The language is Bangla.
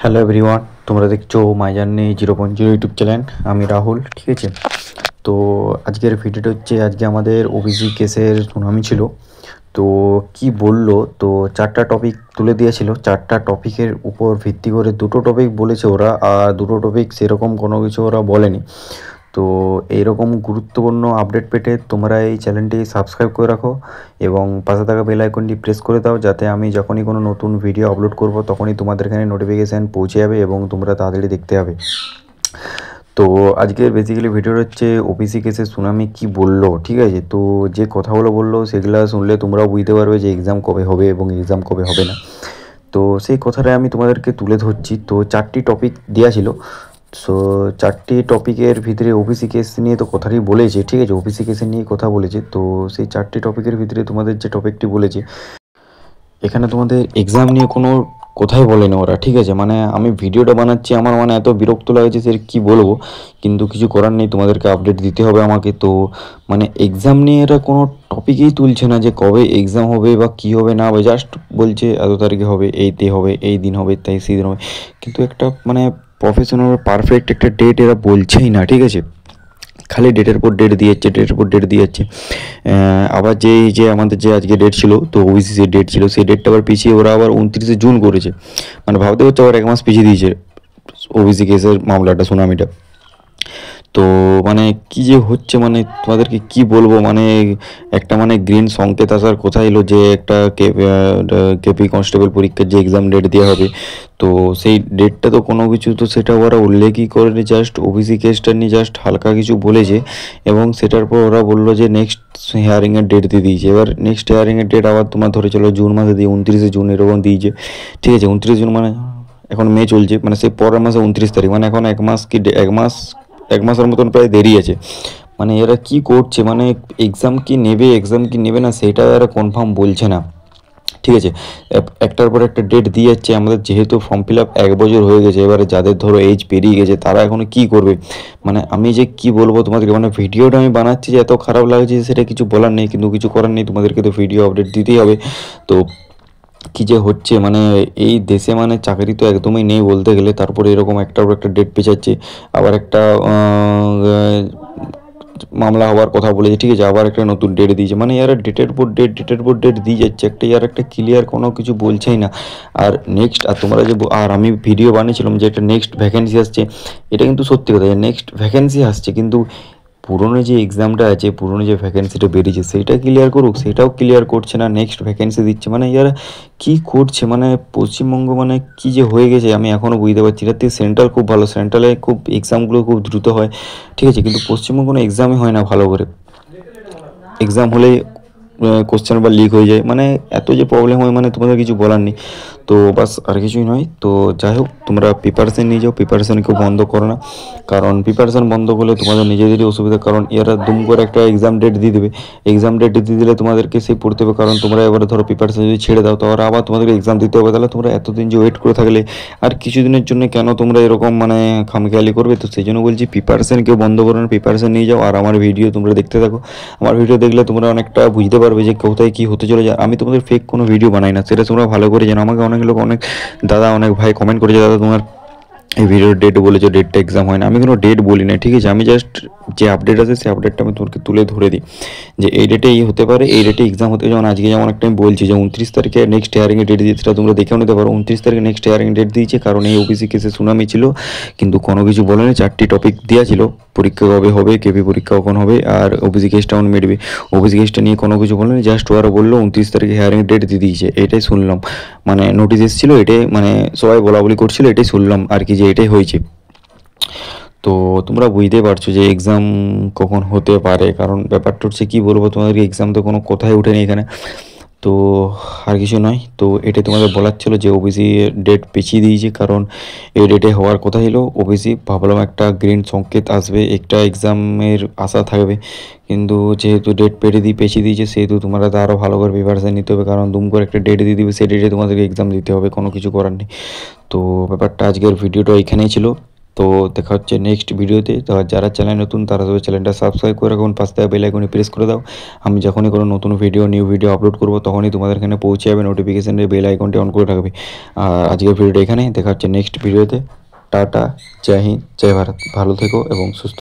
হ্যালো এভরিওয়ান, তোমরা দেখছো মাই জার্নি 0.0 ইউটিউব চ্যানেল। আমি রাহুল, ঠিক আছে। তো আজকের ভিডিওটা হচ্ছে আজকে আমাদের ওবিসি কেসের শুনানি ছিল। তো কি বললো, তো 4টা টপিক তুলে দিয়েছিল। 4টা টপিকের উপর ভিত্তি করে 2টো টপিক বলেছে ওরা, আর 2টো টপিক সেরকম কোনো কিছু ওরা বলেনি। তো এইরকম গুরুত্বপূর্ণ আপডেট পেতে তোমরা এই চ্যানেলটি সাবস্ক্রাইব করে রাখো এবং পাশে থাকা বেল আইকনটি প্রেস করে দাও, যাতে আমি যখনই কোনো নতুন ভিডিও আপলোড করব তখনই তোমাদের এখানে নোটিফিকেশান পৌঁছে যাবে এবং তোমরা তাড়াতাড়ি দেখতে পাবে। তো আজকের বেসিক্যালি ভিডিওটা হচ্ছে ওবিসি কেসের শুনানি কি বললো, ঠিক আছে। তো যে কথাগুলো বললো সেগুলো শুনলে তোমরাও বুঝতে পারবে যে এক্সাম কবে হবে এবং এক্সাম কবে হবে না। তো সেই কথাটা আমি তোমাদেরকে তুলে ধরছি। তো 4টি টপিক দেওয়া ছিল। সো 4টি টপিকের ভিতরে ওবিসি কেস নিয়ে তো কথাই বলেছে, ঠিক আছে। ওবিসি কেসের নিয়ে কথা বলেছে। তো সেই 4টি টপিকের ভিতরে তোমাদের যে টপিকটি বলেছে, এখানে তোমাদের এক্সাম নিয়ে কোনো কথাই বলেনি ওরা, ঠিক আছে। মানে আমি ভিডিওটা বানাচ্ছি, আমার মানে এত বিরক্ত লাগছে সে কি বলবো, কিন্তু কিছু করার নেই, তোমাদেরকে আপডেট দিতে হবে আমাকে। তো মানে এক্সাম নিয়ে এরা কোনো টপিকই তুলছে না যে কবে এক্সাম হবে বা কী হবে না হবে। জাস্ট বলছে এত তারিখে হবে, এইতে হবে, এই দিন হবে, তাই সেই দিন হবে। কিন্তু একটা মানে প্রফেশনাল পারফেক্ট একটা ডেট এরা বলছেই না, ঠিক আছে। খালি ডেটের পর ডেট দিয়ে যাচ্ছে, ডেটের পর ডেট দিয়ে যাচ্ছে। আবার যে আমাদের যে আজকে ডেট ছিল, তো ওবিসি যে ডেট ছিল সেই ডেটটা আবার পিছিয়ে ওরা আবার 29শে জুন করেছে। মানে ভাবতে হচ্ছে আবার 1 মাস পিছিয়ে দিয়েছে ওবিসি কেসের মামলাটা, সুনামিটা। তো মানে কি যে হচ্ছে, মানে তোমাদেরকে কি বলবো, মানে একটা মানে গ্রিন সংকেত আসার কথা এলো যে একটা কেপি কনস্টেবল পরীক্ষার যে এক্সাম ডেট দেওয়া হবে। তো সেই ডেটটা তো কোনো কিছু তো সেটা ওরা উল্লেখই করেনি, জাস্ট ওবিসি কেসটা নিয়ে জাস্ট হালকা কিছু বলেছে এবং সেটার পর ওরা বললো যে নেক্সট হিয়ারিংয়ের ডেট দিয়ে দিয়েছে। এবার নেক্সট হিয়ারিংয়ের ডেট আবার তোমার ধরে চলো জুন মাসে দিয়ে 29শে জুন এরকম দিয়েছে, ঠিক আছে। 29 জুন মানে এখন মে চলছে, মানে সেই পরের মাসে 29 তারিখ, মানে এখন 1 মাস কি 1 মাসের মতন প্রায় দেরি আছে। মানে এরা কি করছে, মানে এক্সাম কি নেবে, এক্সাম কি নেবে না সেটা এরা কনফার্ম বলছে না, ঠিক আছে। একটার পর একটা ডেট দিয়ে যাচ্ছে। আমাদের যেহেতু ফর্ম ফিল আপ 1 বছর হয়ে গেছে, এবারে যাদের ধরো এজ পেরিয়ে গেছে তারা এখনো কি করবে। মানে আমি যে কি বলবো তোমাদেরকে, মানে ভিডিওটা আমি বানাচ্ছি যে এত খারাপ লাগছে সেটা কিছু বলার নেই, কিন্তু কিছু করার নেই, তোমাদেরকে তো ভিডিও আপডেট দিতেই হবে। তো কী যে হচ্ছে, মানে এই দেশে মানে চাকরি তো একদমই নেই বলতে গেলে। তারপরে এরকম একটার পর একটা ডেট পেঁচাচ্ছে। আবার একটা মামলা হওয়ার কথা বলেছে, ঠিক আছে, আবার একটা নতুন ডেট দিয়েছে। মানে এরা ডেটের পর ডেট, ডেটের পর ডেট দিয়ে যাচ্ছে, একটা ক্লিয়ার কোনো কিছু বলছেই না। আর নেক্সট, আর তোমরা যে আর আমি ভিডিও বানিয়েছিলাম যে একটা নেক্সট ভ্যাকেন্সি আসছে, এটা কিন্তু সত্যি কথা, নেক্সট ভ্যাকেন্সি আসছে, কিন্তু পুরনো যে এক্সামটা আছে, পুরনো যে ভ্যাকেন্সিটা বেরিয়েছে সেইটা ক্লিয়ার করুক, সেটাও ক্লিয়ার করছে না, নেক্সট ভ্যাকেন্সি দিচ্ছে। মানে এরা কী করছে, মানে পশ্চিমবঙ্গ মানে কী যে হয়ে গেছে আমি এখনও বুঝতে পারছি না। সেন্ট্রাল খুব ভালো, সেন্ট্রালে খুব এক্সামগুলো খুব দ্রুত হয়, ঠিক আছে, কিন্তু পশ্চিমবঙ্গ কোনো এক্সামই হয় না ভালো করে। এক্সাম হলে কোশ্চেন বা লিক হয়ে যায়, মানে এত যে প্রবলেম হয়, মানে তোমাদের কিছু বলার নেই। তো বাস, আর কিছুই নয়। তো যাই হোক, তোমরা প্রিপারেশান নিয়ে যাও, প্রিপারেশানকেও বন্ধ করো না, কারণ প্রিপারেশান বন্ধ করলে তোমাদের নিজেদেরই অসুবিধা। কারণ এরা দুম করে একটা এক্সাম ডেট দিয়ে দেবে, এক্সাম ডেট দিয়ে দিলে তোমাদেরকে সেই পড়তে হবে। কারণ তোমরা এবারে ধরো প্রিপারেশান যদি ছেড়ে দাও, তো ওরা আবার তোমাদেরকে এক্সাম দিতে হবে। তাহলে তোমরা এতদিন যে ওয়েট করে থাকলে আর কিছুদিনের জন্য কেন তোমরা এরকম মানে খামখেয়ালি করবে। তো সেই জন্য বলছি প্রিপারেশান কেউ বন্ধ করো না, প্রিপারেশান নিয়ে যাও। আর আমার ভিডিও তোমরা দেখতে থাকো, আমার ভিডিও দেখলে তোমরা অনেকটা বুঝতে পারবে যে কোথায় কী হতে চলে যায়। আমি তোমাদের ফেক কোনো ভিডিও বানাই না, সেটা তোমরা ভালো করে জানো। আমাকে অনেক লোক, অনেক দাদা, অনেক ভাই কমেন্ট করেছে, দাদা তোমার এই ভিডিওর ডেট বলেছো, ডেটটা এক্সাম হয় না। আমি কোনো ডেট বলি না, ঠিক আছে। আমি জাস্ট যে আপডেট আছে সেই আপডেটটা আমি তোমাকে তুলে ধরে দিই যে এই ডেটে এই হতে পারে, এই ডেটে এক্সাম হতে। যেমন আজকে যেমন একটা আমি বলছি যে 29 তারিখে নেক্সট হিয়ারিংয়ের ডেট দিয়েছে, সেটা তোমরা দেখেও নিতে পারো। 29 তারিখে নেক্সট হিয়ারিং ডেট দিয়েছে, কারণ এই ওবিসি কেসে শুনানি ছিল, কিন্তু কোনো কিছু বলেনি। 4টি টপিক দেওয়া ছিল, পরীক্ষা কবে হবে, কেপি পরীক্ষা কখন হবে, আর ওবিসি কেসটা অন মিটবে। ওবিসি কেসটা নিয়ে কোনো কিছু বলেনি, জাস্ট ওরা বললো 29 তারিখে হিয়ারিং ডেট দিয়ে দিয়েছে, এটাই শুনলাম। মানে নোটিশ এসেছিলো, এটাই মানে সবাই বলাবলি করছিল, এটাই শুনলাম আর কি, যে এটাই হয়েছে। তো তোমরা বুঝতেই পারছো যে এক্সাম কখন হতে পারে, কারণ ব্যাপারটা হচ্ছে কী বলবো তোমাদেরকে, এক্সাম তো কোনো কথাই ওঠেনি এখানে। তো আর কিছু নয়, তো এটাই তোমাদের বলার ছিল যে ওবিসি ডেট পিছিয়ে দিয়েছে, কারণ এই ডেটে হওয়ার কথা ছিল ওবিসি। ভাবলাম একটা গ্রিন সংকেত আসবে, একটা এক্সামের আশা থাকবে, কিন্তু যেহেতু ডেট পিছিয়ে দিয়েছে, সেহেতু তোমরা তো আরও ভালো করে প্রিপারেশান নিতে হবে। কারণ দুম করে একটা ডেট দিয়ে দিবে, সেই ডেটে তোমাদেরকে এক্সাম দিতে হবে, কোনো কিছু করার নেই। তো ব্যাপারটা আজকের ভিডিওটা এখানেই ছিল। তো দেখা হচ্ছে নেক্সট ভিডিওতে। তো যারা চ্যানেল নতুন তারা সবাই চ্যানেলটা সাবস্ক্রাইব করে রাখুন, পাশে থাকা বেল আইকনে প্রেস করে দাও। আমি যখনই কোনো নতুন নিউ ভিডিও আপলোড করব তখনই তোমাদের এখানে পৌঁছে যাবে, নোটিফিকেশানের বেল আইকনটি অন করে রাখবে। আর আজকের ভিডিওটা এখানে, দেখা হচ্ছে নেক্সট ভিডিওতে। টাটা, জয় হিন্দ, জয় ভারত, ভালো থেকো এবং সুস্থ।